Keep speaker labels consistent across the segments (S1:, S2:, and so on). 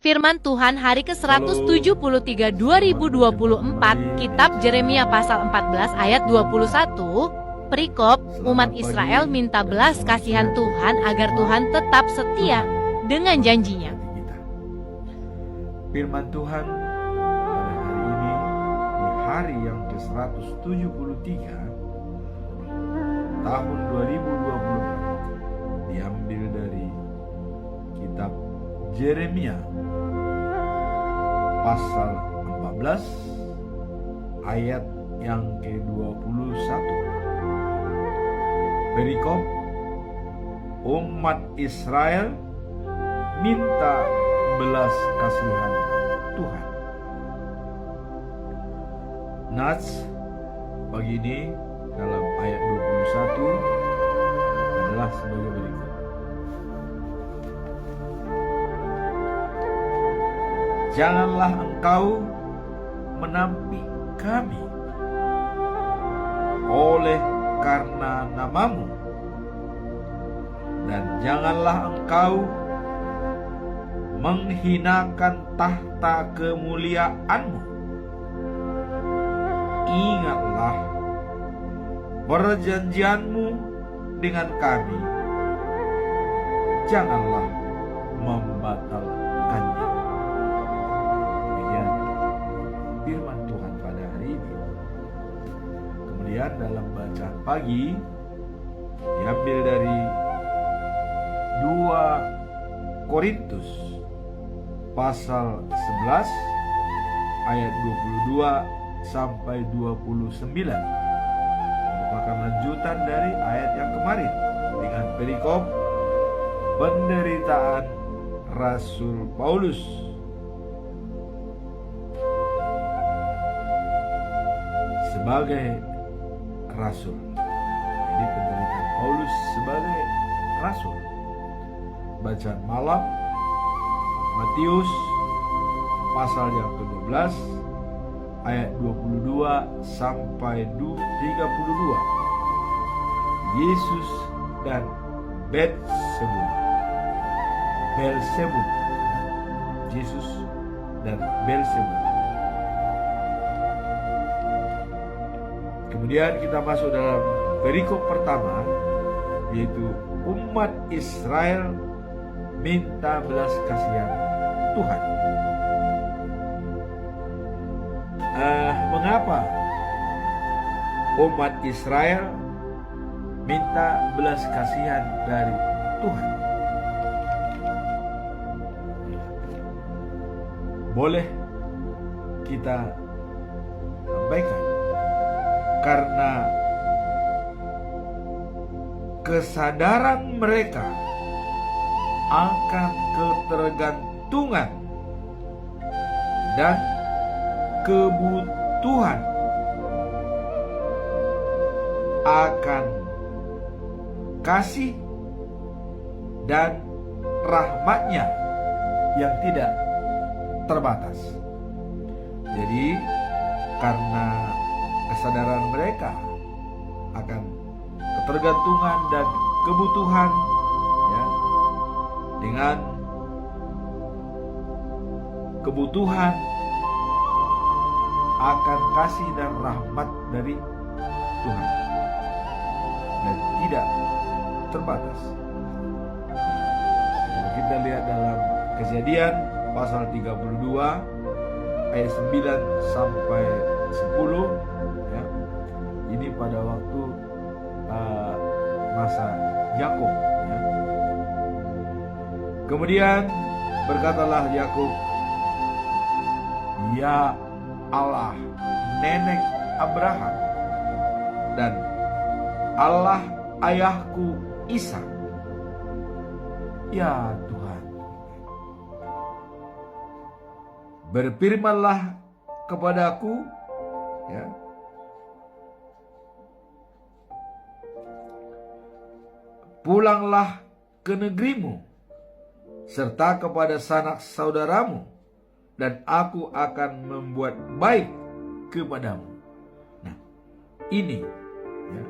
S1: Firman Tuhan hari ke-173 2024, Kitab Yeremia pasal 14 ayat 21, perikop, umat Israel minta belas kasihan Tuhan agar Tuhan tetap setia dengan janjinya.
S2: Firman Tuhan pada hari ini, di hari yang ke-173 tahun 2024, diambil dari Kitab Yeremia pasal 14 ayat yang ke-21. Perikop, umat Israel minta belas kasihan Tuhan. Nats pagi ini dalam ayat 21 adalah sebagai berikut. Janganlah engkau menampi kami oleh karena namamu, dan janganlah engkau menghinakan tahta kemuliaanmu. Ingatlah perjanjianmu dengan kami, janganlah membatalkannya. Demikian firman Tuhan pada hari ini. Kemudian dalam bacaan pagi diambil dari 2 Korintus pasal 11 ayat 22 sampai 29, merupakan lanjutan dari ayat yang kemarin dengan perikop penderitaan Rasul Paulus. Sebagai rasul, ini penderitaan Paulus sebagai rasul. Bacaan malam Matius pasal yang ke-12 ayat 22 sampai 32. Yesus dan Beelzebub. Yesus dan Beelzebub. Kemudian kita masuk dalam perikop pertama, yaitu umat Israel minta belas kasihan Tuhan. Mengapa umat Israel minta belas kasihan dari Tuhan? Boleh kita sampaikan karena kesadaran mereka akan ketergantungan dan kebutuhan akan kasih dan rahmat-Nya yang tidak terbatas. Jadi karena kesadaran mereka akan ketergantungan dan kebutuhan, ya, dengan kebutuhan akan kasih dan rahmat dari Tuhan dan tidak terbatas. Kita lihat dalam Kejadian pasal 32 ayat 9 sampai 10, ya. Ini pada waktu masa Yakub, ya. Kemudian berkatalah Yakub, "Ya Allah nenek Abraham dan Allah ayahku Ishak, ya Tuhan, berfirmanlah kepadaku, ya, pulanglah ke negerimu serta kepada sanak saudaramu, dan aku akan membuat baik kepadamu." Nah, ini, ya,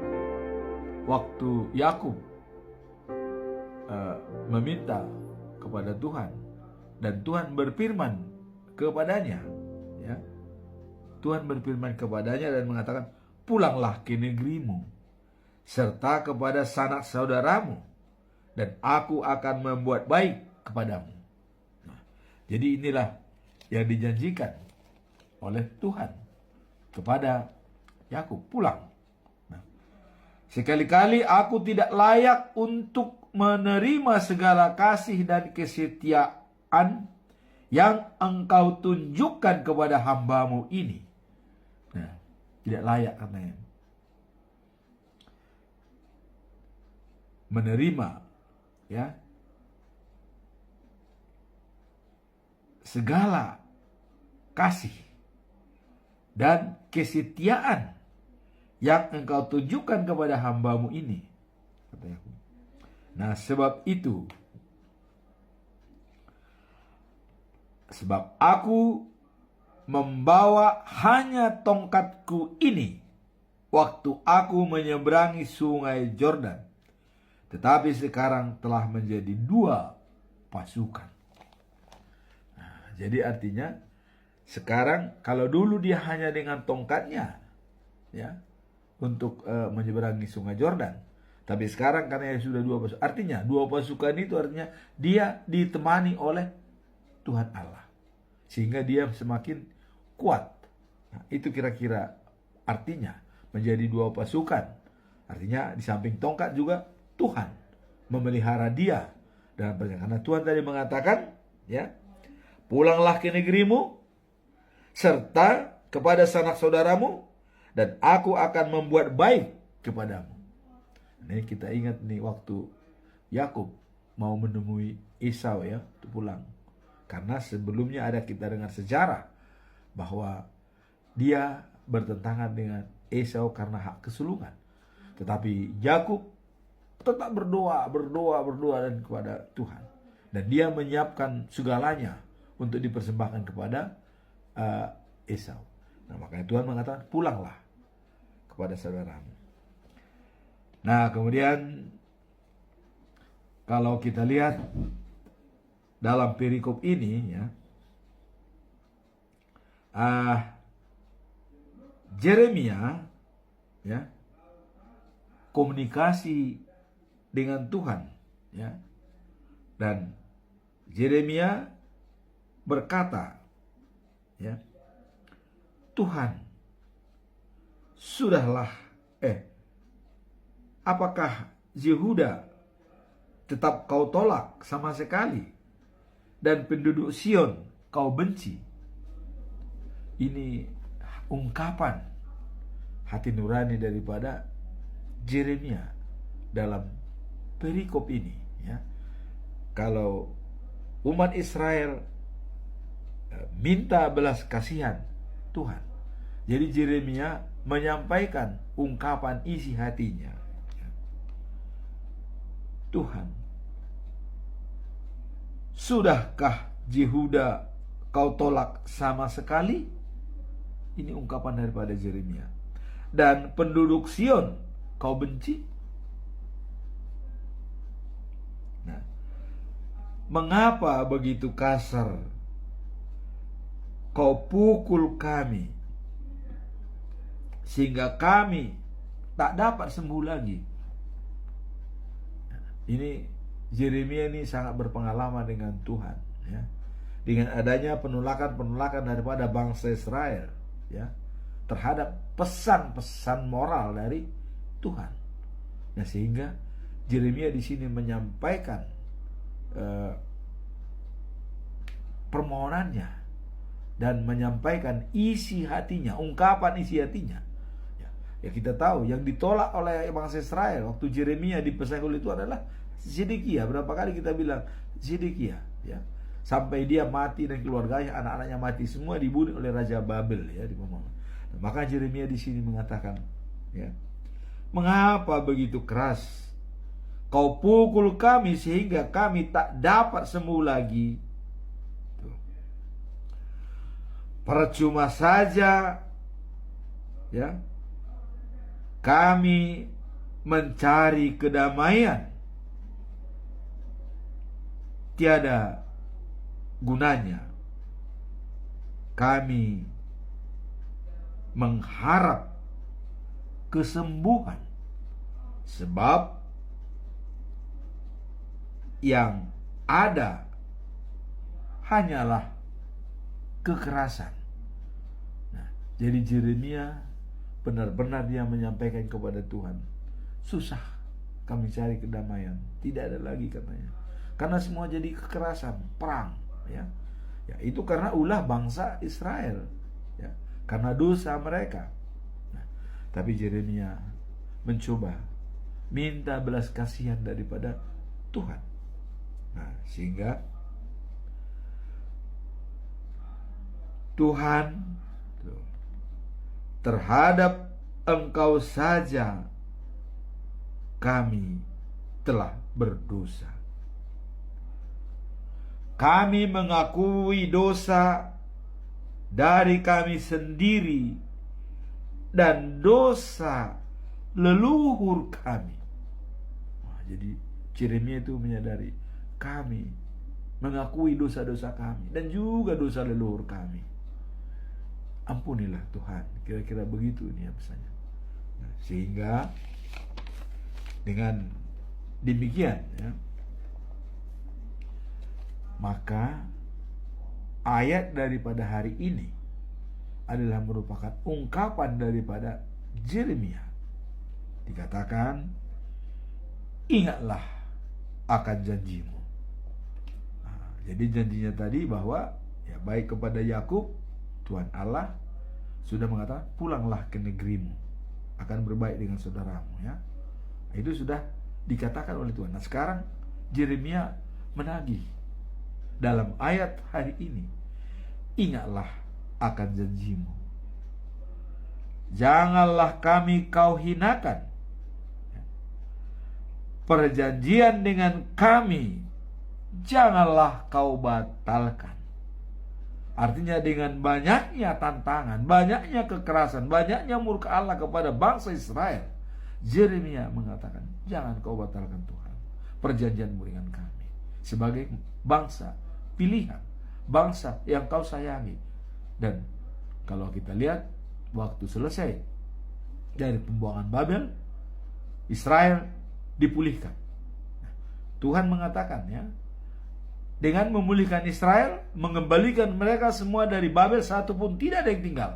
S2: waktu Yakub meminta kepada Tuhan Dan Tuhan berfirman kepadanya, ya. Tuhan berfirman kepadanya dan mengatakan, pulanglah ke negerimu serta kepada sanak saudaramu, dan aku akan membuat baik kepadamu. Nah, jadi inilah yang dijanjikan oleh Tuhan kepada Yakub, pulang. Nah, sekali-kali aku tidak layak untuk menerima segala kasih dan kesetiaan yang engkau tunjukkan kepada hambamu ini. Nah, tidak layak katanya menerima, ya, segala kasih dan kesetiaan yang engkau tunjukkan kepada hambamu ini, kata Yakub. Nah, sebab aku membawa hanya tongkatku ini waktu aku menyeberangi sungai Yordan, tetapi sekarang telah menjadi 2 pasukan. Nah, jadi artinya sekarang kalau dulu dia hanya dengan tongkatnya, ya, untuk menyeberangi sungai Yordan, tapi sekarang karena sudah 2 pasukan, artinya 2 pasukan itu artinya dia ditemani oleh Tuhan Allah, sehingga dia semakin kuat. Nah, itu kira-kira artinya menjadi 2 pasukan. Artinya di samping tongkat juga Tuhan memelihara dia dalam perjalanan. Karena Tuhan tadi mengatakan, ya, pulanglah ke negerimu serta kepada sanak saudaramu, dan aku akan membuat baik kepadamu. Ini kita ingat nih waktu Yakub mau menemui Esau, ya, untuk pulang. Karena sebelumnya ada kita dengar sejarah bahwa dia bertentangan dengan Esau karena hak kesulungan. Tetapi Yakub tetap berdoa dan kepada Tuhan. Dan dia menyiapkan segalanya untuk dipersembahkan kepada Esau. Nah, makanya Tuhan mengatakan, pulanglah kepada saudaramu. Nah, kemudian kalau kita lihat dalam perikop ini, ya, Yeremia, ya, komunikasi dengan Tuhan, ya, dan Yeremia berkata, ya, Tuhan, sudahlah, apakah Yehuda tetap kau tolak sama sekali, dan penduduk Sion kau benci? Ini ungkapan hati nurani daripada Yeremia dalam perikop ini, ya. Kalau umat Israel minta belas kasihan Tuhan, jadi Yeremia menyampaikan ungkapan isi hatinya. Tuhan, sudahkah Yehuda kau tolak sama sekali? Ini ungkapan daripada Yeremia. Dan penduduk Sion kau benci? Nah, mengapa begitu kasar kau pukul kami, sehingga kami tak dapat sembuh lagi? Ini Yeremia ini sangat berpengalaman dengan Tuhan, ya. Dengan adanya penolakan daripada bangsa Israel, ya, terhadap pesan-pesan moral dari Tuhan. Nah, sehingga Yeremia di sini menyampaikan permohonannya dan menyampaikan isi hatinya, ungkapan isi hatinya. Ya, kita tahu yang ditolak oleh bangsa Israel waktu Yeremia dipesanggul itu adalah Zedekia. Berapa kali kita bilang Zedekia, ya, sampai dia mati dan keluarganya, anak-anaknya mati semua, dibunuh oleh Raja Babel, ya, di Nah, maka Yeremia di sini mengatakan, ya, mengapa begitu keras kau pukul kami sehingga kami tak dapat sembuh lagi? Tuh. Percuma saja, ya, kami mencari kedamaian, tiada gunanya kami mengharap kesembuhan, sebab yang ada hanyalah kekerasan. Nah, jadi Yeremia benar-benar dia menyampaikan kepada Tuhan, susah kami cari kedamaian, tidak ada lagi katanya, karena semua jadi kekerasan, perang, ya. Ya, itu karena ulah bangsa Israel, ya, karena dosa mereka. Nah, tapi Yeremia mencoba minta belas kasihan daripada Tuhan. Nah, sehingga Tuhan, terhadap Engkau saja kami telah berdosa. Kami mengakui dosa dari kami sendiri dan dosa leluhur kami. Nah, jadi Yeremia itu menyadari, kami mengakui dosa-dosa kami dan juga dosa leluhur kami. Ampunilah Tuhan, kira-kira begitu ini ya pesannya. Nah, sehingga dengan demikian, ya, maka ayat daripada hari ini adalah merupakan ungkapan daripada Yeremia. Dikatakan, ingatlah akan janjimu. Nah, jadi janjinya tadi bahwa ya baik kepada Yakub, Tuhan Allah sudah mengatakan, pulanglah ke negerimu, akan berbaik dengan saudaramu, ya. Itu sudah dikatakan oleh Tuhan. Nah, sekarang Yeremia menagih dalam ayat hari ini, ingatlah akan janjimu, janganlah kami kau hinakan, perjanjian dengan kami janganlah kau batalkan. Artinya dengan banyaknya tantangan, banyaknya kekerasan, banyaknya murka Allah kepada bangsa Israel, Yeremia mengatakan, jangan kau batalkan Tuhan perjanjianmu dengan kami sebagai bangsa pilihan, bangsa yang kau sayangi. Dan kalau kita lihat, waktu selesai dari pembuangan Babel, Israel dipulihkan. Tuhan mengatakan, ya, dengan memulihkan Israel, mengembalikan mereka semua dari Babel, satu pun tidak ada yang tinggal.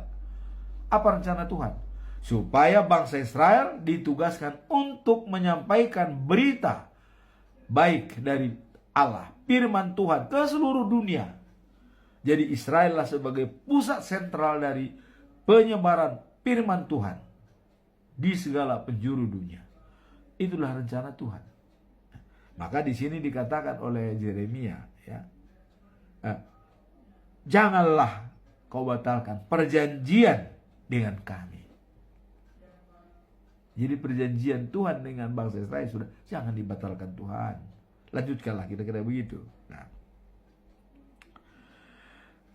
S2: Apa rencana Tuhan? Supaya bangsa Israel ditugaskan untuk menyampaikan berita baik dari Allah, firman Tuhan ke seluruh dunia. Jadi Israel lah sebagai pusat sentral dari penyebaran firman Tuhan di segala penjuru dunia. Itulah rencana Tuhan. Maka di sini dikatakan oleh Yeremia, ya, janganlah kau batalkan perjanjian dengan kami. Jadi perjanjian Tuhan dengan bangsa Israel sudah, jangan dibatalkan Tuhan. Lanjutkanlah, kira-kira begitu. Nah,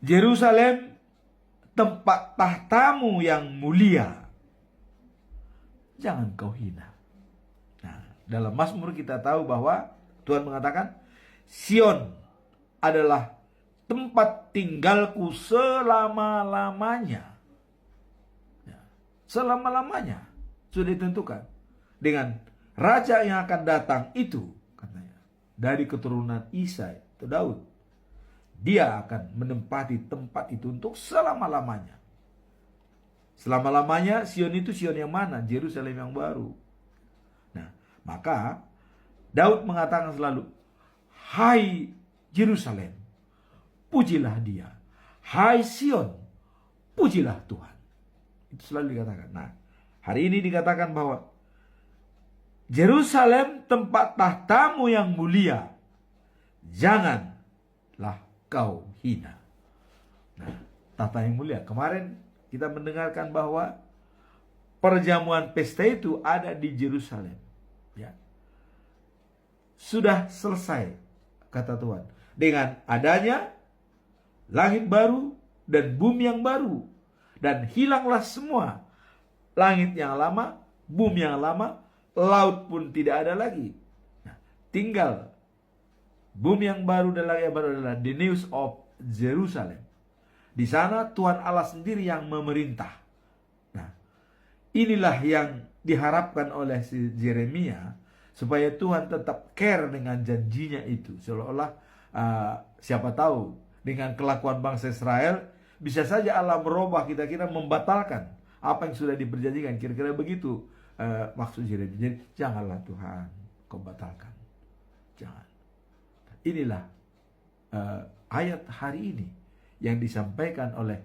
S2: Yerusalem, tempat tahtamu yang mulia, jangan kau hina. Nah, dalam Mazmur kita tahu bahwa Tuhan mengatakan, Sion adalah tempat tinggalku selama-lamanya. Ya, selama-lamanya sudah ditentukan. Dengan raja yang akan datang itu, katanya, dari keturunan Isai atau Daud, dia akan menempati tempat itu untuk selama-lamanya. Selama-lamanya Sion itu Sion yang mana? Yerusalem yang baru. Nah, maka Daud mengatakan selalu, hai Yerusalem, pujilah dia. Hai Sion, pujilah Tuhan. Itu selalu dikatakan. Nah, hari ini dikatakan bahwa Yerusalem, tempat tahtamu yang mulia, janganlah kau hina. Nah, tahta yang mulia. Kemarin kita mendengarkan bahwa perjamuan pesta itu ada di Yerusalem. Ya. Sudah selesai, kata Tuhan. Dengan adanya langit baru dan bumi yang baru. Dan hilanglah semua langit yang lama, bumi yang lama, laut pun tidak ada lagi. Nah, tinggal bumi yang baru dan langit yang baru adalah the news of Yerusalem. Di sana Tuhan Allah sendiri yang memerintah. Nah, inilah yang diharapkan oleh si Yeremia, supaya Tuhan tetap care dengan janjinya itu. Seolah-olah siapa tahu dengan kelakuan bangsa Israel bisa saja Allah merubah, kita kira membatalkan apa yang sudah diperjanjikan. Kira-kira begitu maksud Yeremia. Jadi janganlah Tuhan kau batalkan. Jangan. Inilah ayat hari ini yang disampaikan oleh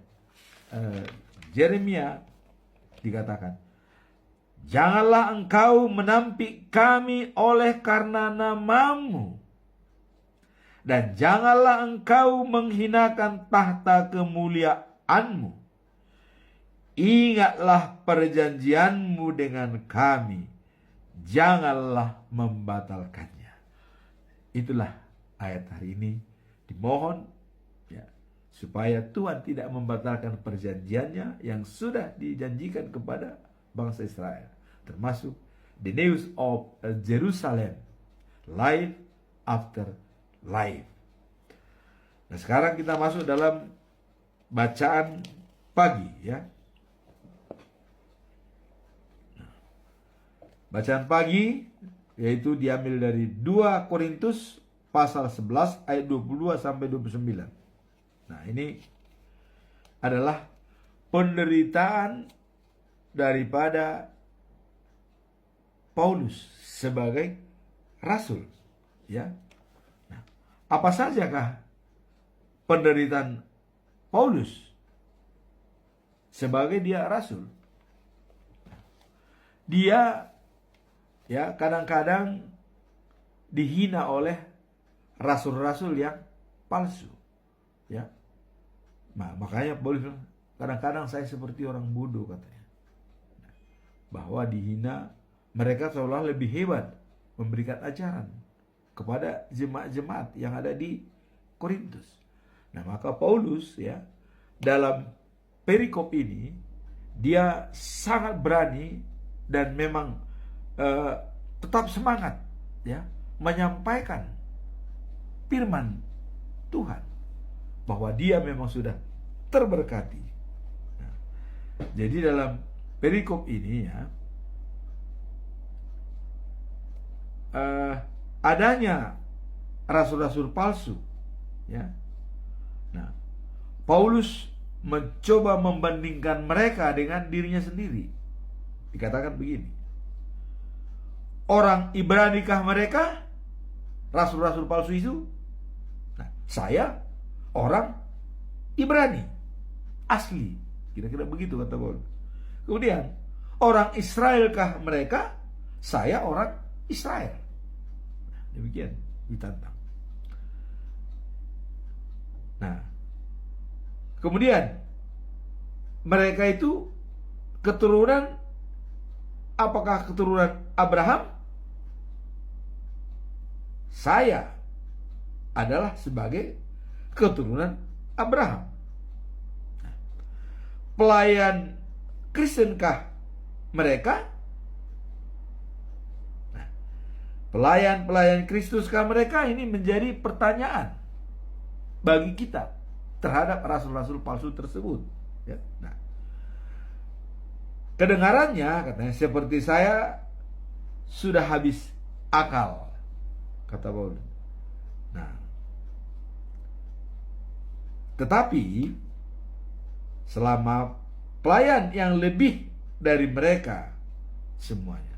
S2: Yeremia. Dikatakan, janganlah engkau menampik kami oleh karena namamu, dan janganlah engkau menghinakan tahta kemuliaanmu. Ingatlah perjanjianmu dengan kami, janganlah membatalkannya. Itulah ayat hari ini. Dimohon ya, supaya Tuhan tidak membatalkan perjanjiannya yang sudah dijanjikan kepada bangsa Israel, termasuk the news of Jerusalem, life after life. Nah, sekarang kita masuk dalam bacaan pagi ya. Bacaan pagi yaitu diambil dari 2 Korintus pasal 11 ayat 22 sampai 29. Nah, ini adalah penderitaan daripada Paulus sebagai rasul, ya. Nah, apa sajakah penderitaan Paulus sebagai dia rasul? Dia ya kadang-kadang dihina oleh rasul-rasul yang palsu, ya. Nah, makanya Paulus bilang, kadang-kadang saya seperti orang bodoh, katanya. Bahwa dihina, mereka seolah lebih hebat memberikan ajaran kepada jemaat-jemaat yang ada di Korintus. Nah, maka Paulus ya dalam perikop ini dia sangat berani dan memang tetap semangat ya menyampaikan firman Tuhan bahwa dia memang sudah terberkati. Nah, jadi dalam perikop ini ya adanya rasul-rasul palsu ya. Nah, Paulus mencoba membandingkan mereka dengan dirinya sendiri. Dikatakan begini, orang Ibranikah mereka, rasul-rasul palsu itu? Nah, saya orang Ibrani asli, kira-kira begitu kata Paulus. Kemudian, orang Israelkah mereka? Saya orang Israel. Nah, demikian ditantang. Nah, kemudian mereka itu keturunan, apakah keturunan Abraham? Saya adalah sebagai keturunan Abraham. Nah, pelayan Kristenkah mereka? Nah, pelayan Kristuskah mereka? Ini menjadi pertanyaan bagi kita terhadap rasul-rasul palsu tersebut. Ya, nah, kedengarannya katanya seperti saya sudah habis akal, kata Paulus. Nah, tetapi selama pelayan yang lebih dari mereka semuanya.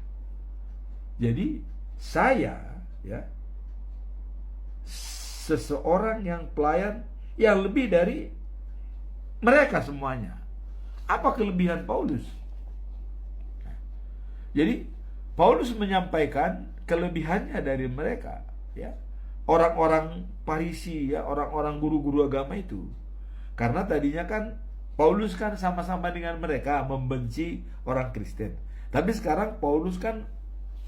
S2: Jadi saya ya seseorang yang pelayan yang lebih dari mereka semuanya. Apa kelebihan Paulus? Jadi Paulus menyampaikan kelebihannya dari mereka, ya. Orang-orang Farisi, ya, orang-orang guru-guru agama itu. Karena tadinya kan Paulus kan sama-sama dengan mereka membenci orang Kristen. Tapi sekarang Paulus kan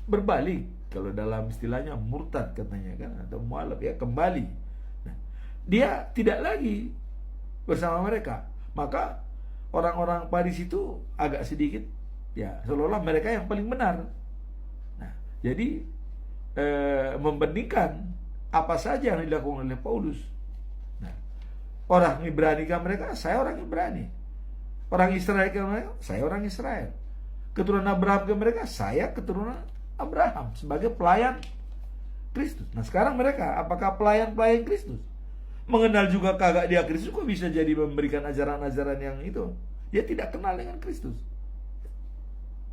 S2: berbalik, kalau dalam istilahnya murtad katanya kan, atau mualaf ya, kembali. Nah, dia tidak lagi bersama mereka. Maka orang-orang Farisi itu agak sedikit ya seolah-olah mereka yang paling benar. Nah, jadi membandingkan apa saja yang dilakukan oleh Paulus. Nah, Orang Ibrani ke mereka, saya orang Ibrani. Orang Israel ke mereka, saya orang Israel. Keturunan Abraham ke mereka, saya keturunan Abraham sebagai pelayan Kristus. Nah sekarang mereka, apakah pelayan-pelayan Kristus? Mengenal juga kagak dia Kristus, kok bisa jadi memberikan ajaran-ajaran yang itu? Dia tidak kenal dengan Kristus.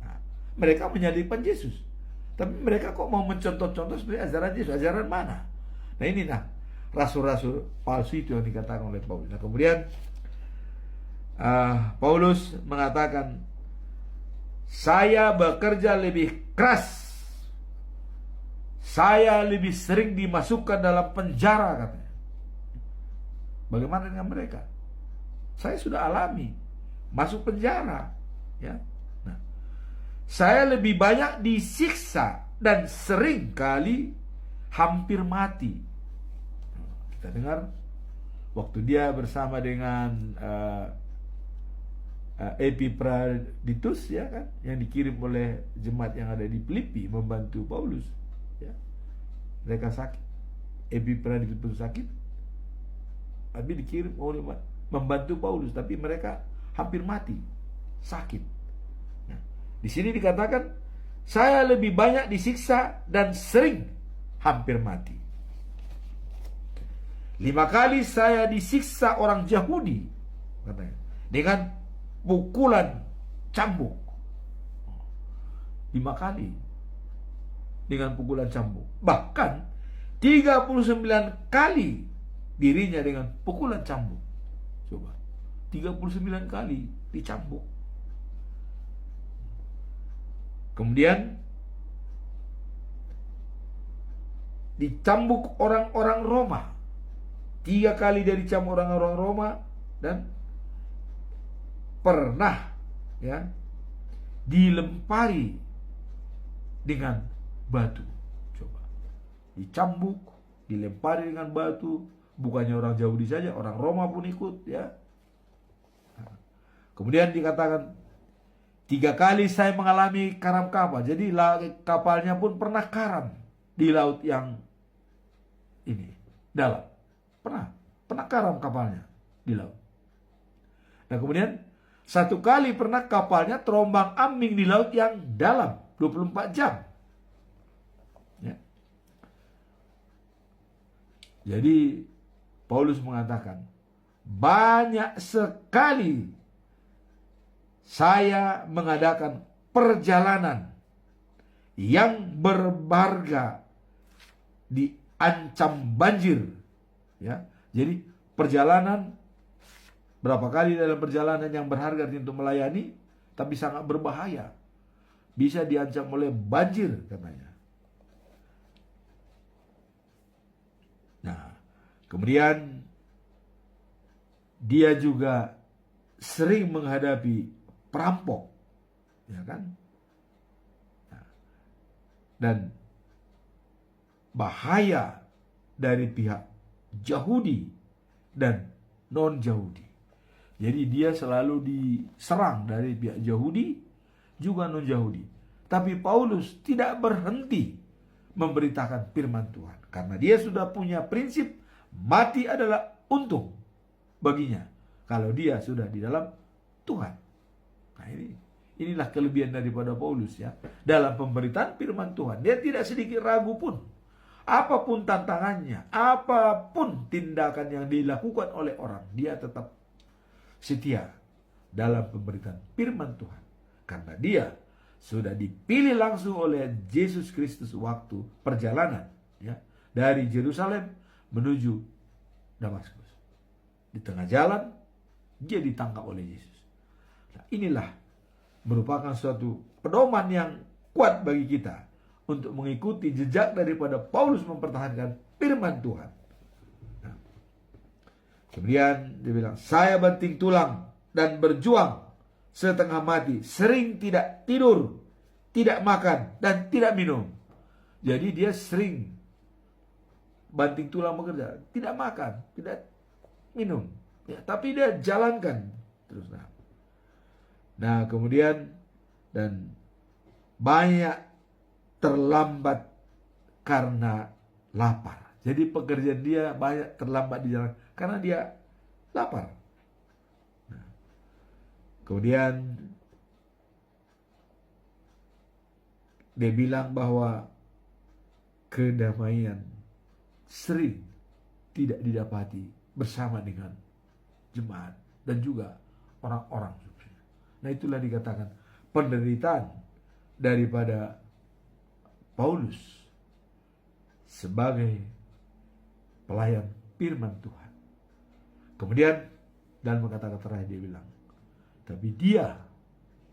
S2: Nah, mereka menyalibkan Yesus, tapi mereka kok mau mencontoh-contoh seperti ajaran Yesus? Ajaran mana? Nah ini rasul-rasul palsu itu yang dikatakan oleh Paulus. Nah kemudian Paulus mengatakan, saya bekerja lebih keras, saya lebih sering dimasukkan dalam penjara, katanya. Bagaimana dengan mereka? Saya sudah alami masuk penjara, ya. Nah, saya lebih banyak disiksa dan sering kali hampir mati. Kita dengar waktu dia bersama dengan Epaphroditus, ya kan, yang dikirim oleh jemaat yang ada di Filipi membantu Paulus, ya. Mereka sakit, Epaphroditus sakit, tapi dikirim oleh membantu Paulus, tapi mereka hampir mati, sakit. Nah, di sini dikatakan, saya lebih banyak disiksa dan sering hampir mati. 5 kali saya disiksa orang Yahudi, katanya, dengan pukulan cambuk. 5 kali dengan pukulan cambuk. Bahkan 39 kali dirinya dengan pukulan cambuk. Coba, 39 kali dicambuk. Kemudian dicambuk orang-orang Roma. 3 kali dia dicambuk orang-orang Roma, dan pernah, ya, dilempari dengan batu. Coba, dicambuk, dilempari dengan batu. Bukannya orang Yahudi saja, orang Roma pun ikut, ya. Kemudian dikatakan 3 kali saya mengalami karam kapal. Jadi kapalnya pun pernah karam di laut yang ini dalam. Pernah karam kapalnya di laut. Nah kemudian 1 kali pernah kapalnya terombang ambing di laut yang dalam 24 jam. Ya. Jadi Paulus mengatakan, banyak sekali saya mengadakan perjalanan yang berharga, diancam banjir, ya. Jadi perjalanan, berapa kali dalam perjalanan yang berharga untuk melayani, tapi sangat berbahaya, bisa diancam oleh banjir, katanya. Nah, kemudian dia juga sering menghadapi perampok, ya kan? Nah, dan bahaya dari pihak Yahudi dan non-Yahudi. Jadi dia selalu diserang dari pihak Yahudi juga non-Yahudi. Tapi Paulus tidak berhenti memberitakan firman Tuhan, karena dia sudah punya prinsip mati adalah untung baginya kalau dia sudah di dalam Tuhan. Nah inilah kelebihan daripada Paulus, ya, dalam pemberitaan firman Tuhan. Dia tidak sedikit ragu pun, apapun tantangannya, apapun tindakan yang dilakukan oleh orang, dia tetap setia dalam pemberitaan firman Tuhan, karena dia sudah dipilih langsung oleh Yesus Kristus waktu perjalanan, ya, dari Yerusalem menuju Damaskus. Di tengah jalan dia ditangkap oleh Yesus. Nah, inilah merupakan suatu pedoman yang kuat bagi kita untuk mengikuti jejak daripada Paulus mempertahankan firman Tuhan. Nah, kemudian dia bilang, saya banting tulang dan berjuang setengah mati, sering tidak tidur, tidak makan, dan tidak minum. Jadi dia sering banting tulang bekerja, tidak makan, tidak minum, ya, tapi dia jalankan terus. Nah kemudian, dan banyak terlambat karena lapar. Jadi pekerjaan dia banyak terlambat di jalan karena dia lapar. Kemudian dia bilang bahwa kedamaian sering tidak didapati bersama dengan jemaat dan juga orang-orang. Nah, itulah dikatakan penderitaan daripada Paulus sebagai pelayan firman Tuhan. Kemudian dalam kata-kata terakhir dia bilang, tapi dia,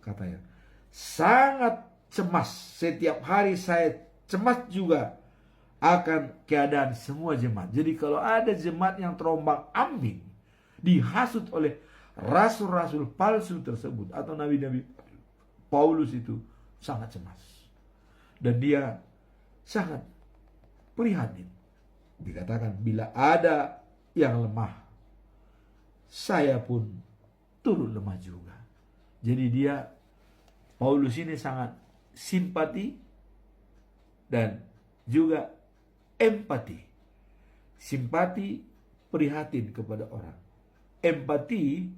S2: katanya, sangat cemas. Setiap hari saya cemas juga akan keadaan semua jemaat. Jadi kalau ada jemaat yang terombang ambing, dihasut oleh rasul-rasul palsu tersebut atau nabi-nabi, Paulus itu sangat cemas. Dan dia sangat prihatin. Dikatakan, bila ada yang lemah, saya pun turut lemah juga. Jadi dia, Paulus ini sangat simpati dan juga empati. Simpati, prihatin kepada orang. Empati,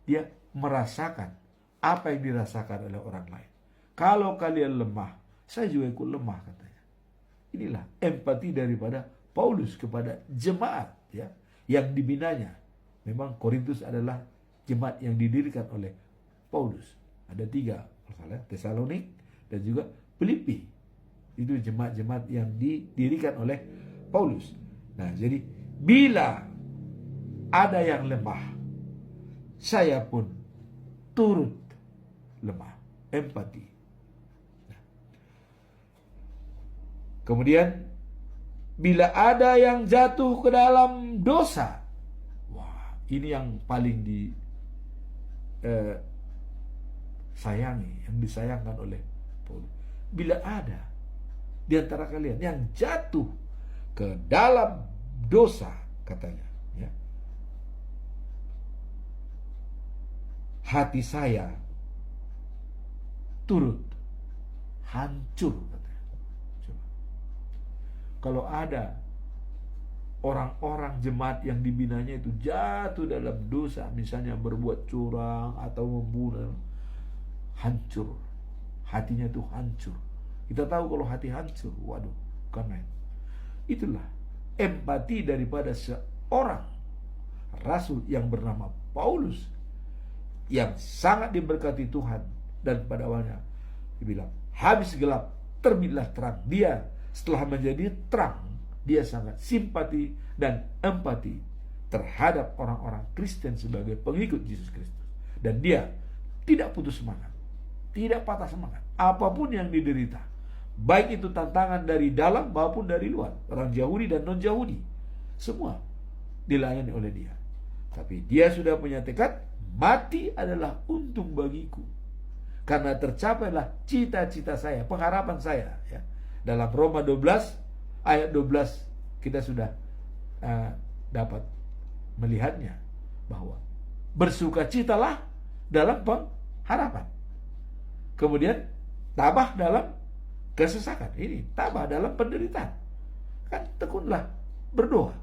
S2: dia merasakan apa yang dirasakan oleh orang lain. Kalau kalian lemah, saya juga ikut lemah, katanya. Inilah empati daripada Paulus kepada jemaat, ya, yang dibinanya. Memang Korintus adalah jemaat yang didirikan oleh Paulus. Ada 3, Tesalonik dan juga Filipi. Itu jemaat-jemaat yang didirikan oleh Paulus. Nah, jadi bila ada yang lemah, saya pun turut lemah. Empati. Nah. Kemudian, bila ada yang jatuh ke dalam dosa, ini yang paling sayangi, yang disayangkan oleh Paulus. Bila ada di antara kalian yang jatuh ke dalam dosa, katanya, ya, hati saya turut hancur, katanya. Coba. Kalau ada orang-orang jemaat yang dibinanya itu jatuh dalam dosa, misalnya berbuat curang atau membunuh, hancur. Hatinya itu hancur. Kita tahu kalau hati hancur, waduh, bukan main. Itulah empati daripada seorang rasul yang bernama Paulus, yang sangat diberkati Tuhan. Dan pada awalnya dibilang, habis gelap terbitlah terang. Dia setelah menjadi terang, dia sangat simpati dan empati terhadap orang-orang Kristen sebagai pengikut Yesus Kristus. Dan dia tidak putus semangat, tidak patah semangat. Apapun yang diderita, baik itu tantangan dari dalam maupun dari luar, orang Yahudi dan non-Yahudi, semua dilayani oleh dia. Tapi dia sudah punya tekad, mati adalah untung bagiku, karena tercapailah cita-cita saya, pengharapan saya, ya. Dalam Roma 12 ayat 12 kita sudah dapat melihatnya, bahwa bersukacitalah dalam pengharapan, kemudian tabah dalam kesesakan. Ini tabah dalam penderitaan. Kan tekunlah berdoa.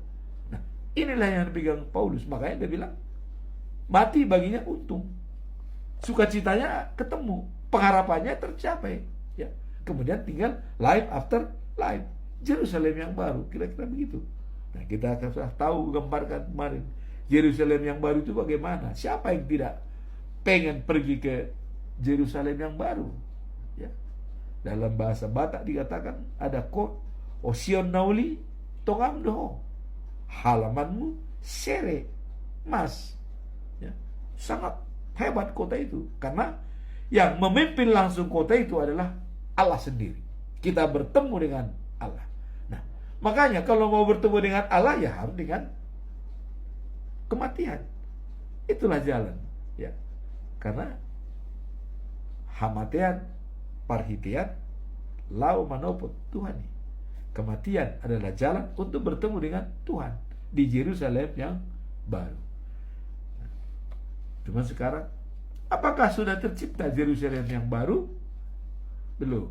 S2: Nah, inilah yang dipegang Paulus. Makanya dia bilang, mati baginya untung, sukacitanya ketemu, pengharapannya tercapai, ya. Kemudian tinggal life after life, Yerusalem yang baru, kira-kira begitu. Nah, kita sudah tahu, gambarkan kemarin, Yerusalem yang baru itu bagaimana. Siapa yang tidak pengen pergi ke Yerusalem yang baru, ya. Dalam bahasa Batak dikatakan ada quote, Osion nauli tongam doho, halamanmu sere mas, ya. Sangat hebat kota itu, karena yang memimpin langsung kota itu adalah Allah sendiri. Kita bertemu dengan Allah. Nah, makanya kalau mau bertemu dengan Allah, ya harus dengan kematian. Itulah jalan, ya. Karena hamatean, parhitian, lau manopot Tuhan. Kematian adalah jalan untuk bertemu dengan Tuhan di Yerusalem yang baru. Cuma sekarang, apakah sudah tercipta Yerusalem yang baru? Belum.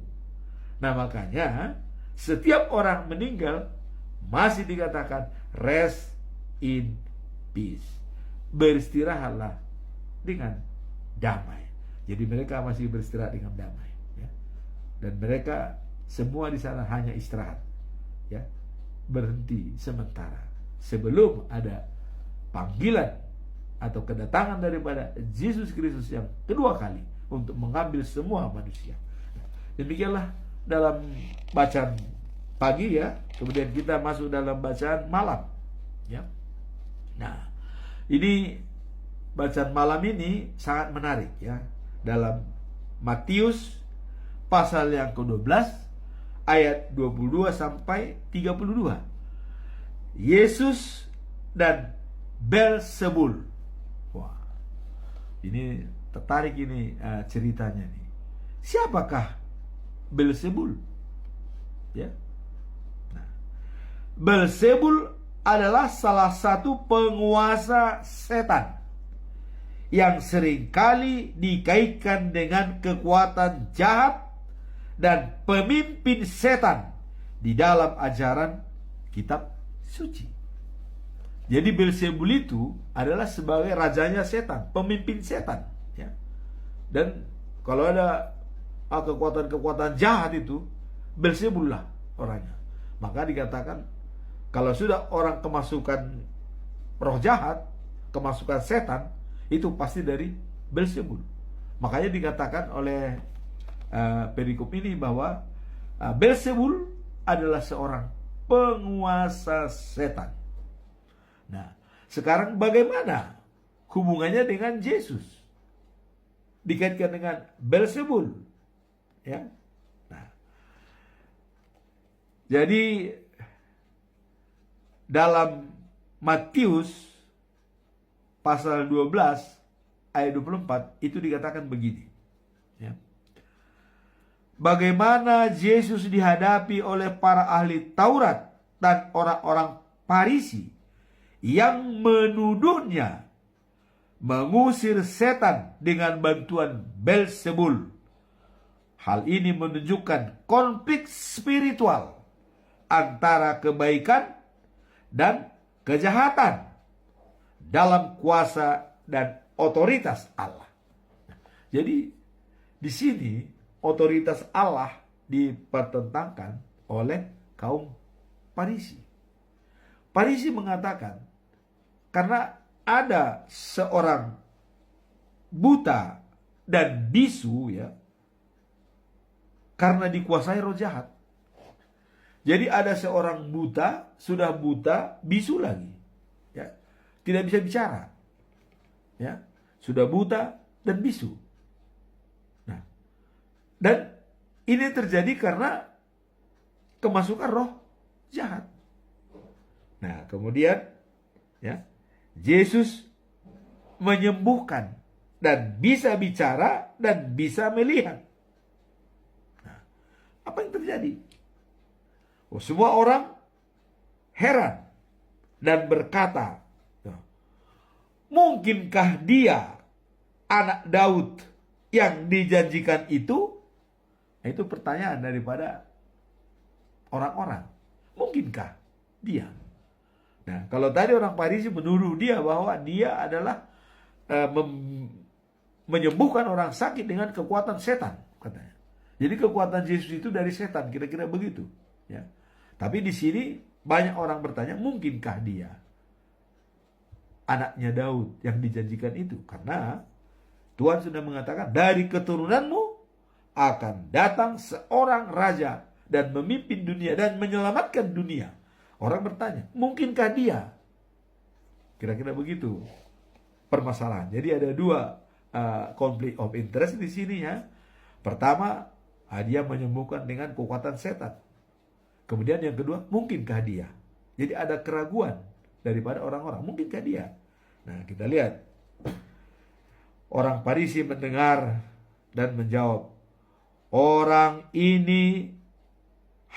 S2: Nah, makanya setiap orang meninggal masih dikatakan rest in peace. beristirahatlah dengan damai. Jadi mereka masih beristirahat dengan damai, ya. Dan mereka semua di sana hanya istirahat, ya, berhenti sementara sebelum ada panggilan atau kedatangan daripada Yesus Kristus yang kedua kali untuk mengambil semua manusia. Demikianlah dalam bacaan pagi, ya. Kemudian kita masuk dalam bacaan malam, ya. Nah, ini bacaan malam ini sangat menarik, ya. Dalam Matius pasal yang ke-12 ayat 22 sampai 32. Yesus dan Belzebul. Wah, ini tertarik ini ceritanya nih. Siapakah Belzebul? Ya. Nah, Belzebul adalah salah satu penguasa setan yang seringkali dikaitkan dengan kekuatan jahat dan pemimpin setan di dalam ajaran kitab suci. Jadi Belzebul itu adalah sebagai rajanya setan, pemimpin setan, ya. Dan kalau ada kekuatan-kekuatan jahat itu, Belzebul lah orangnya. Maka dikatakan kalau sudah orang kemasukan roh jahat, kemasukan setan, itu pasti dari Belzebul. Makanya dikatakan oleh perikop ini bahwa Belzebul adalah seorang penguasa setan. Nah, sekarang bagaimana hubungannya dengan Yesus? Dikaitkan dengan Belzebul, ya. Nah, jadi dalam Matius pasal 12 ayat 24 itu dikatakan begini, ya. Bagaimana Yesus dihadapi oleh para ahli Taurat dan orang-orang Farisi yang menuduhnya mengusir setan dengan bantuan Belzebul. Hal ini menunjukkan konflik spiritual antara kebaikan dan kejahatan dalam kuasa dan otoritas Allah. Jadi di sini otoritas Allah dipertentangkan oleh kaum Farisi. Farisi mengatakan karena ada seorang buta dan bisu, ya, karena dikuasai roh jahat. Jadi ada seorang buta, sudah buta, bisu lagi, ya, tidak bisa bicara, ya, sudah buta dan bisu. Nah, dan ini terjadi karena kemasukan roh jahat. Nah, kemudian, ya, Yesus menyembuhkan dan bisa bicara dan bisa melihat. Nah, apa yang terjadi? Oh, semua orang heran dan berkata, mungkinkah dia anak Daud yang dijanjikan itu? Nah, itu pertanyaan daripada orang-orang. Mungkinkah dia? Nah, kalau tadi orang Farisi menuduh dia bahwa dia adalah menyembuhkan orang sakit dengan kekuatan setan, katanya. Jadi kekuatan Yesus itu dari setan, kira-kira begitu, ya. Tapi di sini banyak orang bertanya, mungkinkah dia anaknya Daud yang dijanjikan itu? Karena Tuhan sudah mengatakan, dari keturunanmu akan datang seorang raja dan memimpin dunia dan menyelamatkan dunia. Orang bertanya, mungkinkah dia? Kira-kira begitu permasalahan. Jadi ada dua konflik of interest di sini, ya. Pertama, dia menyembuhkan dengan kekuatan setan. Kemudian yang kedua, mungkinkah dia? Jadi ada keraguan daripada orang-orang, mungkinkah dia? Nah, kita lihat. Orang Farisi mendengar dan menjawab, orang ini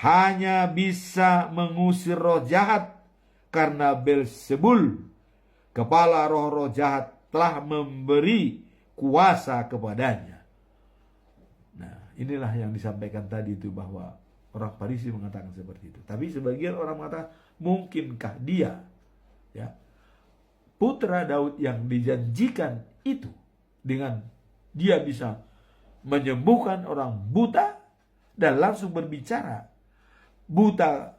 S2: hanya bisa mengusir roh jahat karena Belzebul, kepala roh-roh jahat, telah memberi kuasa kepadanya. Nah, inilah yang disampaikan tadi itu, bahwa orang Farisi mengatakan seperti itu. Tapi sebagian orang mengatakan, mungkinkah dia, ya, putra Daud yang dijanjikan itu, dengan dia bisa menyembuhkan orang buta dan langsung berbicara, buta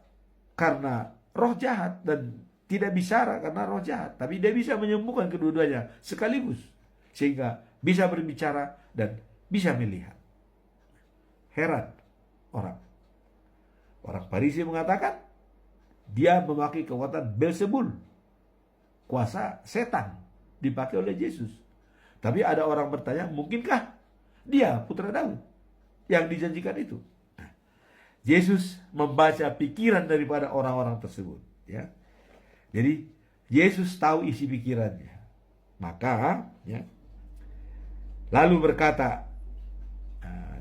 S2: karena roh jahat dan tidak bicara karena roh jahat, tapi dia bisa menyembuhkan kedua-duanya sekaligus, sehingga bisa berbicara dan bisa melihat. Heran orang Farisi mengatakan dia memakai kekuatan Beelzebul, kuasa setan dipakai oleh Yesus. Tapi ada orang bertanya, mungkinkah dia putra Daud yang dijanjikan itu? Nah, Yesus membaca pikiran daripada orang-orang tersebut, ya. Jadi Yesus tahu isi pikirannya. Maka ya, lalu berkata,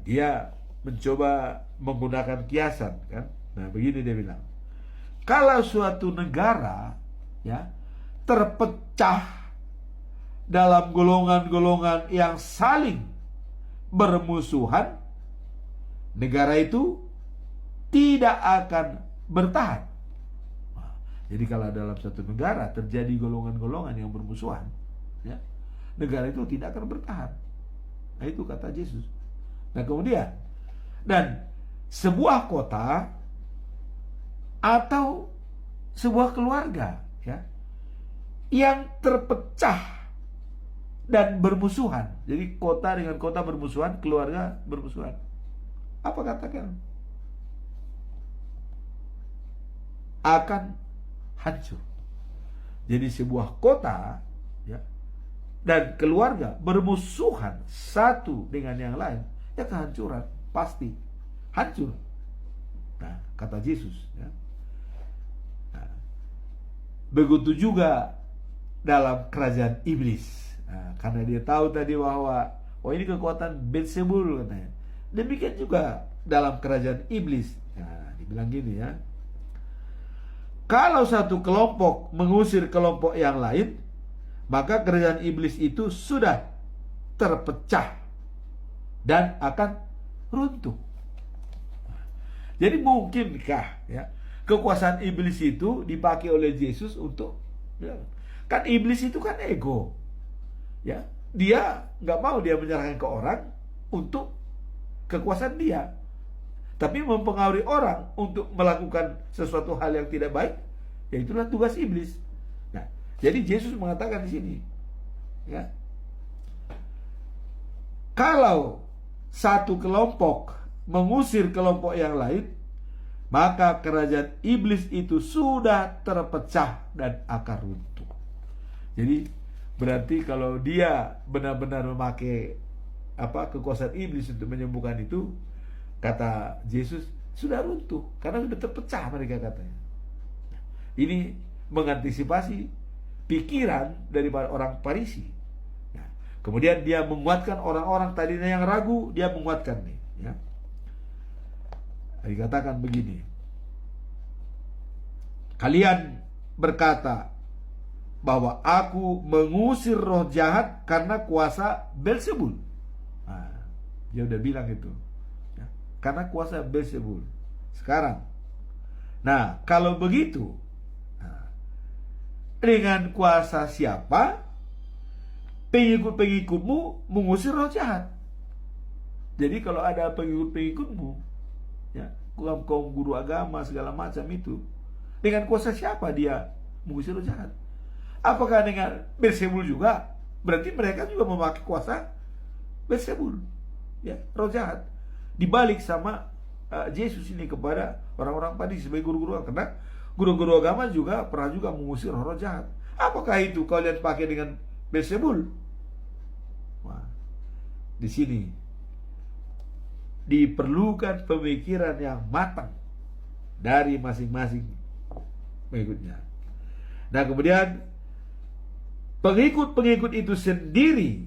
S2: dia mencoba menggunakan kiasan, kan? Nah, begini dia bilang, kalau suatu negara ya terpecah dalam golongan-golongan yang saling bermusuhan, negara itu tidak akan bertahan. Nah, jadi kalau dalam satu negara terjadi golongan-golongan yang bermusuhan, ya, negara itu tidak akan bertahan. Nah, itu kata Yesus. Nah, kemudian, dan sebuah kota atau sebuah keluarga, ya, yang terpecah dan bermusuhan. Jadi kota dengan kota bermusuhan, keluarga bermusuhan. Apa katakan? Akan hancur. Jadi sebuah kota, ya, dan keluarga bermusuhan satu dengan yang lain, ya kehancuran pasti hancur. Nah, kata Yesus, ya. Nah, begitu juga dalam kerajaan iblis. Nah, karena dia tahu tadi bahwa ini kekuatan Beelzebul katanya. Demikian juga dalam kerajaan iblis. Nah, dibilang gini, ya. Kalau satu kelompok mengusir kelompok yang lain, maka kerajaan iblis itu sudah terpecah dan akan runtuh. Jadi mungkinkah, ya, kekuasaan iblis itu dipakai oleh Yesus untuk, ya, kan iblis itu kan ego, ya, dia nggak mau dia menyerahkan ke orang untuk kekuasaan dia, tapi mempengaruhi orang untuk melakukan sesuatu hal yang tidak baik, ya itulah tugas iblis. Nah, jadi Yesus mengatakan di sini, ya, kalau satu kelompok mengusir kelompok yang lain, maka kerajaan iblis itu sudah terpecah dan akan runtuh. Jadi berarti kalau dia benar-benar memakai kekuasaan iblis untuk menyembuhkan itu, kata Yesus, sudah runtuh karena sudah terpecah mereka, katanya. Ini mengantisipasi pikiran daripada orang Farisi. Nah, kemudian dia menguatkan orang-orang tadinya yang ragu, dia menguatkan nih, ya. Dikatakan begini, kalian berkata bahwa aku mengusir roh jahat karena kuasa Beelzebul. Nah, dia udah bilang itu, ya, karena kuasa Beelzebul. Sekarang, nah kalau begitu, dengan kuasa siapa pengikut-pengikutmu mengusir roh jahat? Jadi kalau ada pengikut-pengikutmu, ya, kaum guru agama segala macam itu, dengan kuasa siapa dia mengusir roh jahat? Apakah dengan Beelzebul juga? Berarti mereka juga memakai kuasa Beelzebul, ya, roh jahat, dibalik sama Yesus ini kepada orang-orang Farisi sebagai guru-guru, karena guru-guru agama juga pernah juga mengusir roh jahat. Apakah itu kalian pakai dengan Beelzebul? Wah, di sini diperlukan pemikiran yang matang dari masing-masing pengikutnya. Nah, kemudian pengikut-pengikut itu sendiri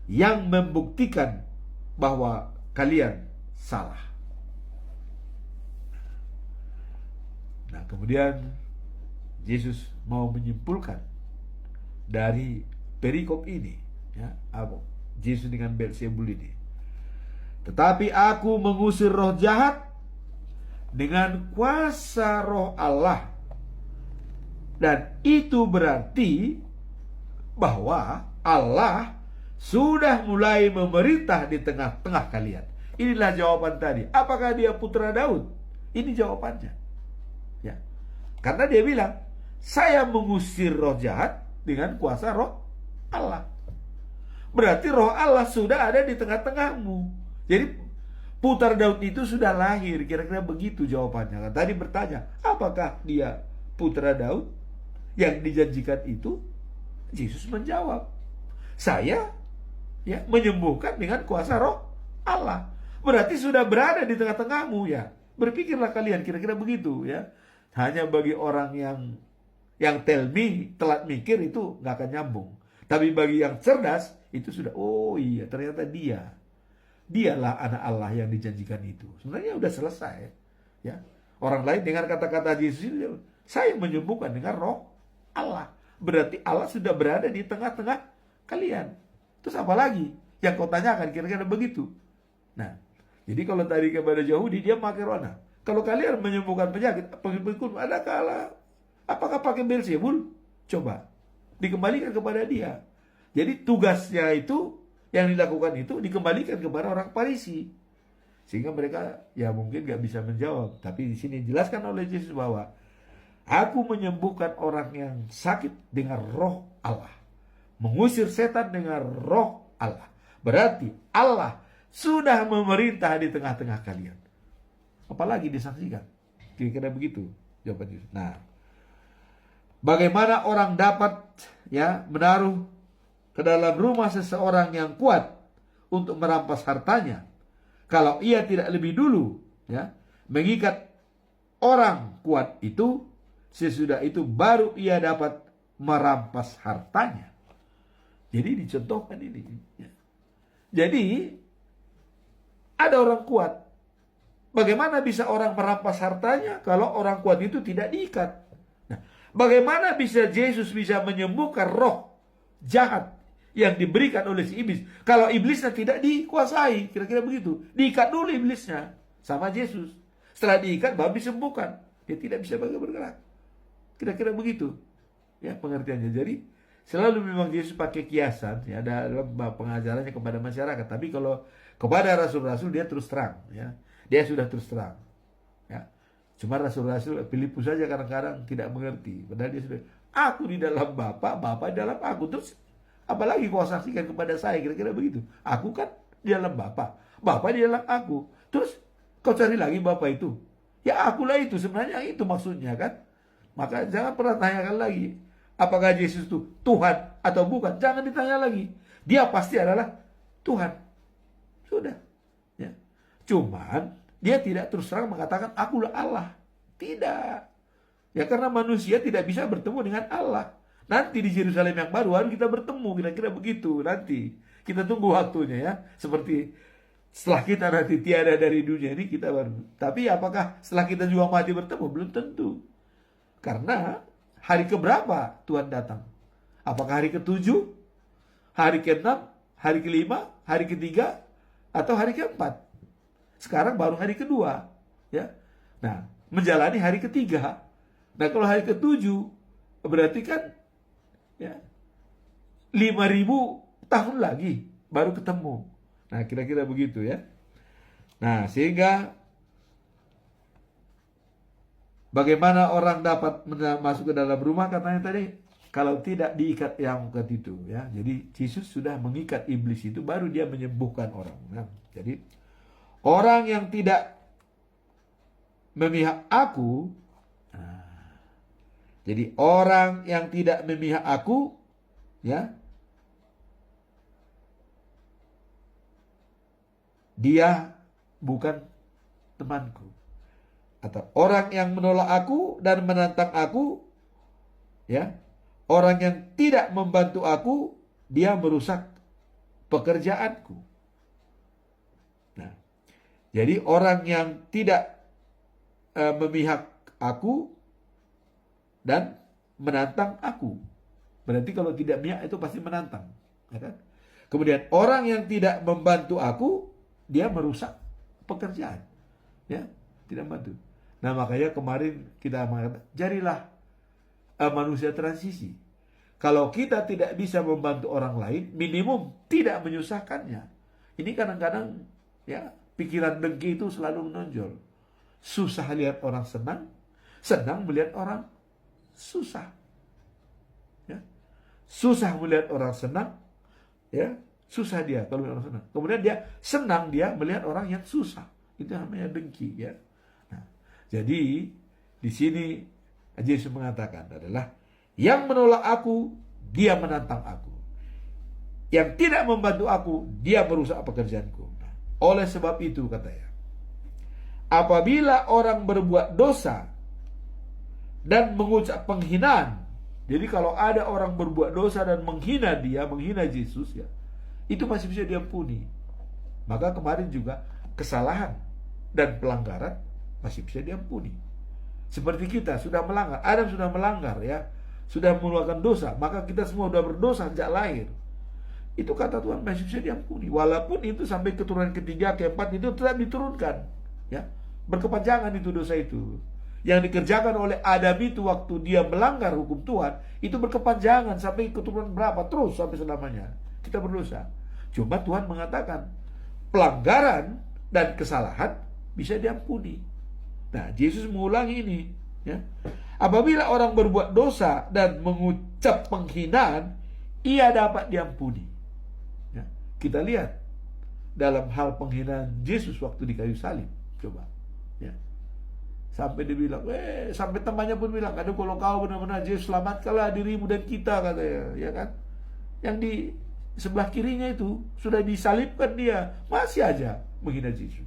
S2: yang membuktikan bahwa kalian salah. Nah, kemudian Yesus mau menyimpulkan dari perikop ini, ya, Yesus dengan Beelzebul ini. Tetapi aku mengusir roh jahat dengan kuasa roh Allah. Dan itu berarti bahwa Allah sudah mulai memerintah di tengah-tengah kalian. Inilah jawaban tadi. Apakah dia putra Daud? Ini jawabannya. Ya. Karena dia bilang, saya mengusir roh jahat dengan kuasa roh Allah. Berarti roh Allah sudah ada di tengah-tengahmu. Jadi putra Daud itu sudah lahir. Kira-kira begitu jawabannya. Tadi bertanya, apakah dia putra Daud yang dijanjikan itu? Yesus menjawab, saya menyembuhkan dengan kuasa roh Allah. Berarti sudah berada di tengah-tengahmu ya. Berpikirlah kalian kira-kira begitu ya. Hanya bagi orang yang tell me, telat mikir itu nggak akan nyambung. Tapi bagi yang cerdas itu sudah, oh iya ternyata dialah anak Allah yang dijanjikan itu. Sebenarnya udah selesai ya. Orang lain dengar kata-kata Yesus itu, saya menyembuhkan dengan roh Allah. Berarti Allah sudah berada di tengah-tengah kalian. Terus apa lagi yang kau tanyakan kira-kira begitu? Nah, jadi kalau tadi kepada Yahudi dia pakai roh. Nah, kalau kalian menyembuhkan penyakit, adakah Allah? Apakah pakai Beelzebul? Coba dikembalikan kepada dia. Jadi tugasnya itu yang dilakukan itu dikembalikan kepada orang Farisi. Sehingga mereka ya mungkin gak bisa menjawab. Tapi di sini dijelaskan oleh Yesus bahwa aku menyembuhkan orang yang sakit dengan roh Allah. Mengusir setan dengan roh Allah. Berarti Allah sudah memerintah di tengah-tengah kalian. Apalagi disaksikan. Kira-kira begitu jawaban Yesus. Nah, bagaimana orang dapat menaruh ke dalam rumah seseorang yang kuat untuk merampas hartanya kalau ia tidak lebih dulu mengikat orang kuat itu, sesudah itu baru ia dapat merampas hartanya. Jadi dicontohkan ini. Jadi ada orang kuat. Bagaimana bisa orang merampas hartanya kalau orang kuat itu tidak diikat? Nah, bagaimana bisa Yesus bisa menyembuhkan roh jahat yang diberikan oleh si iblis kalau iblisnya tidak dikuasai? Kira-kira begitu. Diikat dulu iblisnya sama Yesus. Setelah diikat baru disembuhkan. Dia tidak bisa bergerak. Kira-kira begitu ya pengertiannya. Jadi selalu memang Yesus pakai kiasan ya dalam pengajarannya kepada masyarakat. Tapi kalau kepada rasul-rasul dia terus terang ya. Dia sudah terus terang ya. Cuma rasul-rasul Filipus saja kadang-kadang tidak mengerti. Padahal dia sudah, aku di dalam Bapa, Bapa di dalam aku. Terus apalagi kau saksikan kepada saya, kira-kira begitu. Aku kan di dalam Bapa, Bapa di dalam aku. Terus kau cari lagi Bapa itu. Ya akulah itu, sebenarnya itu maksudnya kan. Maka jangan pernah tanyakan lagi apakah Yesus itu Tuhan atau bukan. Jangan ditanya lagi. Dia pasti adalah Tuhan. Sudah ya. Cuman dia tidak terus terang mengatakan akulah Allah. Tidak. Ya karena manusia tidak bisa bertemu dengan Allah. Nanti di Yerusalem yang baru kita bertemu, kira-kira begitu. Nanti kita tunggu waktunya ya. Seperti setelah kita nanti tiada dari dunia ini kita baru. Tapi apakah setelah kita juga mati bertemu? Belum tentu. Karena hari keberapa Tuhan datang? Apakah hari ke-7, hari ke-6, hari ke-5, hari ke-3, atau hari ke-4? Sekarang baru hari ke-2 ya. Nah, menjalani hari ke-3. Nah, kalau hari ke-7 berarti kan ya 5.000 tahun lagi baru ketemu. Nah, kira-kira begitu ya. Nah, sehingga bagaimana orang dapat masuk ke dalam rumah katanya tadi, kalau tidak diikat yang itu ya. Jadi Yesus sudah mengikat iblis itu baru dia menyembuhkan orang. Nah, jadi orang yang tidak memihak aku, jadi orang yang tidak memihak aku, ya, dia bukan temanku. Atau orang yang menolak aku dan menantang aku, ya, orang yang tidak membantu aku, dia merusak pekerjaanku. Nah, jadi orang yang tidak memihak aku dan menantang aku. Berarti kalau tidak memihak itu pasti menantang, ya kan? Kemudian orang yang tidak membantu aku, dia merusak pekerjaan, ya, tidak membantu. Nah, makanya kemarin kita mengatakan, jadilah manusia transisi. Kalau kita tidak bisa membantu orang lain, minimum tidak menyusahkannya. Ini kadang-kadang ya pikiran dengki itu selalu menonjol. Susah lihat orang senang, senang melihat orang susah. Ya. Susah melihat orang senang, ya susah dia kalau melihat orang senang. Kemudian dia senang dia melihat orang yang susah. Itu namanya dengki, ya. Nah, jadi di sini Yesus mengatakan adalah yang menolak aku, dia menantang aku. Yang tidak membantu aku, dia merusak pekerjaanku. Nah, oleh sebab itu katanya, apabila orang berbuat dosa dan mengucap penghinaan, jadi kalau ada orang berbuat dosa dan menghina dia, menghina Yesus, ya, itu masih bisa diampuni. Maka kemarin juga kesalahan dan pelanggaran masih bisa diampuni. Seperti kita sudah melanggar, Adam sudah melanggar, ya, sudah melakukan dosa, maka kita semua sudah berdosa sejak lahir. Itu kata Tuhan masih bisa diampuni. Walaupun itu sampai keturunan ketiga, keempat itu tetap diturunkan, ya, berkepanjangan itu dosa itu. Yang dikerjakan oleh Adam itu waktu dia melanggar hukum Tuhan, itu berkepanjangan sampai keturunan berapa, terus sampai selamanya. Kita berdosa. Cuma Tuhan mengatakan pelanggaran dan kesalahan bisa diampuni. Nah, Yesus mengulangi ini, ya. Apabila orang berbuat dosa dan mengucap penghinaan, ia dapat diampuni. Ya, kita lihat dalam hal penghinaan Yesus waktu di kayu salib, coba, ya. Sampai dibilang, sampai temannya pun bilang, aduh kalau kau benar-benar Yesus, selamatkanlah dirimu dan kita, katanya, ya kan? Yang di sebelah kirinya itu sudah disalibkan dia, masih aja menghina Yesus.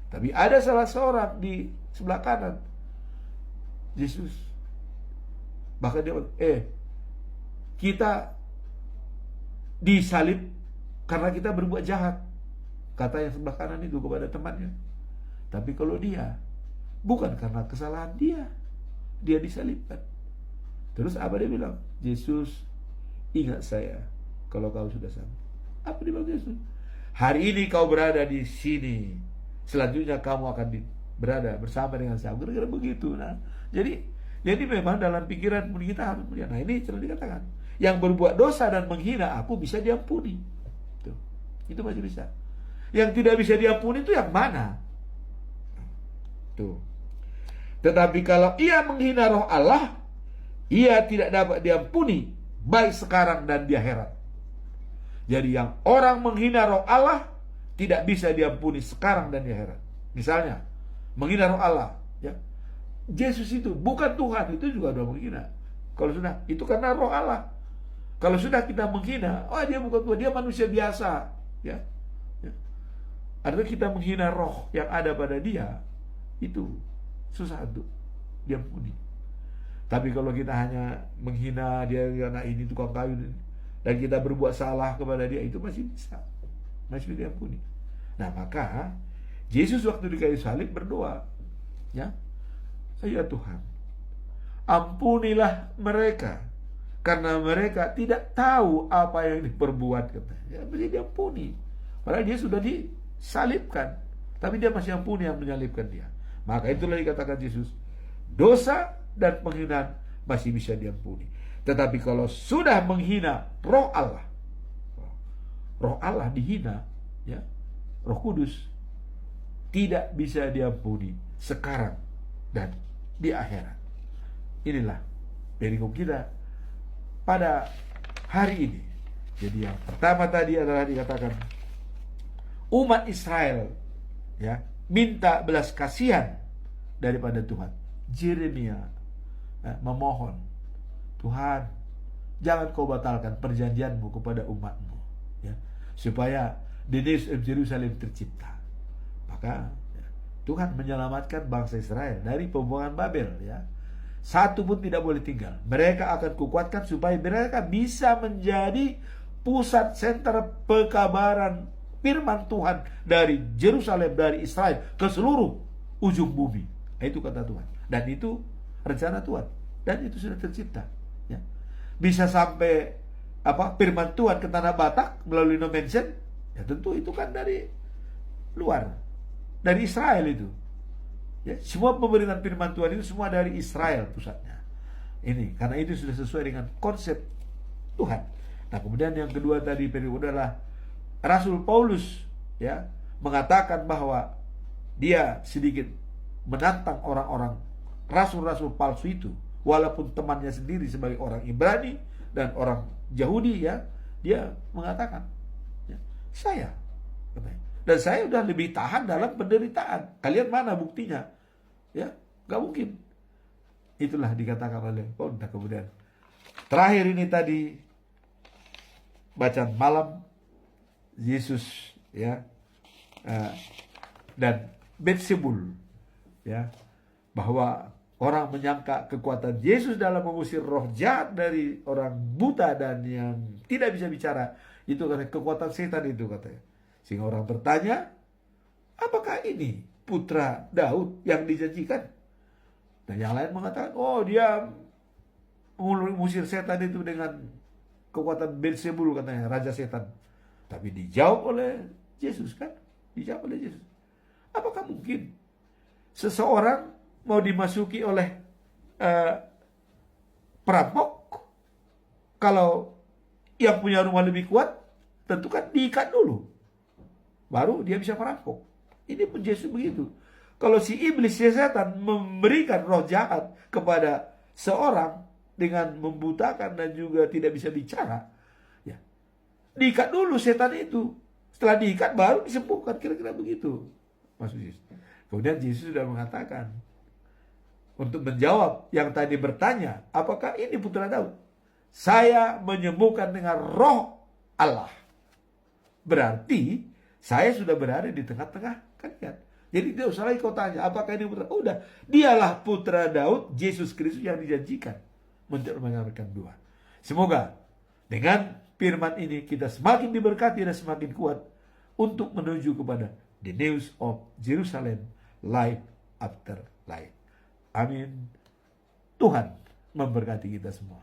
S2: Tapi ada salah seorang di sebelah kanan Yesus, bahkan dia kita disalib karena kita berbuat jahat, kata yang sebelah kanan itu kepada temannya. Tapi kalau dia, bukan karena kesalahan dia disalibkan. Terus apa dia bilang? Yesus, ingat saya kalau kau sudah sampai. Apa dia bilang Yesus? Hari ini kau berada di sini, selanjutnya kamu akan berada bersama dengan saya. Kira-kira begitu. Nah, jadi memang dalam pikiran kita harus melihat. Nah, ini sudah dikatakan, yang berbuat dosa dan menghina aku bisa diampuni. Tuh. Itu masih bisa. Yang tidak bisa diampuni itu yang mana? Tuh. Tetapi kalau ia menghina roh Allah, ia tidak dapat diampuni, baik sekarang dan di akhirat. Jadi yang orang menghina roh Allah tidak bisa diampuni sekarang dan di akhirat. Misalnya, menghina roh Allah, ya. Yesus itu bukan Tuhan, itu juga sudah menghina. Kalau sudah, itu karena roh Allah. Kalau sudah kita menghina, dia bukan Tuhan, dia manusia biasa, ya. Artinya kita menghina roh yang ada pada dia, itu susah untuk diampuni. Tapi kalau kita hanya menghina dia, anak ini tukang kayu, dan kita berbuat salah kepada dia, itu masih bisa, masih bisa diampuni. Nah, maka Yesus waktu di kayu salib berdoa, ya, ya Tuhan, ampunilah mereka karena mereka tidak tahu apa yang diperbuat, katanya. Ya, mesti diampuni. Padahal dia sudah disalibkan, tapi dia masih ampuni yang menyalibkan dia. Maka itulah dikatakan Yesus, dosa dan penghinaan masih bisa diampuni. Tetapi kalau sudah menghina roh Allah dihina, ya, Roh Kudus, tidak bisa diampuni sekarang dan di akhirat. Inilah perikop kita pada hari ini. Jadi yang pertama tadi adalah dikatakan umat Israel, ya, minta belas kasihan daripada Tuhan. Yeremia memohon, Tuhan, jangan kau batalkan perjanjianmu kepada umatmu, ya, supaya di Yerusalem tercipta. Maka ya, Tuhan menyelamatkan bangsa Israel dari pembuangan Babel, ya. Satu pun tidak boleh tinggal. Mereka akan kukuatkan supaya mereka bisa menjadi pusat senter pekabaran firman Tuhan dari Yerusalem, dari Israel ke seluruh ujung bumi. Itu kata Tuhan. Dan itu rencana Tuhan. Dan itu sudah tercipta, ya. Bisa sampai firman Tuhan ke tanah Batak melalui no mention, ya tentu itu kan dari luar, dari Israel itu. Ya, semua pemberitaan firman Tuhan itu semua dari Israel pusatnya. Ini karena itu sudah sesuai dengan konsep Tuhan. Nah, kemudian yang kedua tadi adalah Rasul Paulus ya mengatakan bahwa dia sedikit menantang orang-orang rasul-rasul palsu itu, walaupun temannya sendiri sebagai orang Ibrani dan orang Yahudi ya, dia mengatakan ya, saya katanya, dan saya udah lebih tahan dalam penderitaan. Kalian mana buktinya? Ya, nggak mungkin. Itulah dikatakan oleh Paulus. Nah, kemudian terakhir ini tadi bacaan malam Yesus ya dan Betsebul ya, bahwa orang menyangka kekuatan Yesus dalam mengusir roh jahat dari orang buta dan yang tidak bisa bicara itu karena kekuatan setan itu katanya. Sehingga orang bertanya, apakah ini putra Daud yang dijanjikan? Dan yang lain mengatakan, oh dia mengusir setan itu dengan kekuatan Beelzebul katanya, raja setan. Tapi dijawab oleh Yesus kan? Dijawab oleh Yesus. Apakah mungkin seseorang mau dimasuki oleh perampok? Kalau yang punya rumah lebih kuat, tentu kan diikat dulu. Baru dia bisa merampok. Ini pun Yesus begitu. Kalau si iblis, si setan memberikan roh jahat kepada seorang dengan membutakan dan juga tidak bisa bicara, ya, diikat dulu setan itu. Setelah diikat baru disembuhkan, kira-kira begitu Mas Yesus. Kemudian Yesus sudah mengatakan untuk menjawab yang tadi bertanya, apakah ini putra Daud? Saya menyembuhkan dengan roh Allah. Berarti saya sudah berada di tengah-tengah kalian. Jadi tidak usah lagi kau tanya, apakah ini putra? Udah, dialah putra Daud, Yesus Kristus yang dijanjikan untuk menyelamatkan dua. Semoga dengan firman ini kita semakin diberkati dan semakin kuat untuk menuju kepada the news of Jerusalem, life after life. Amin. Tuhan memberkati kita semua.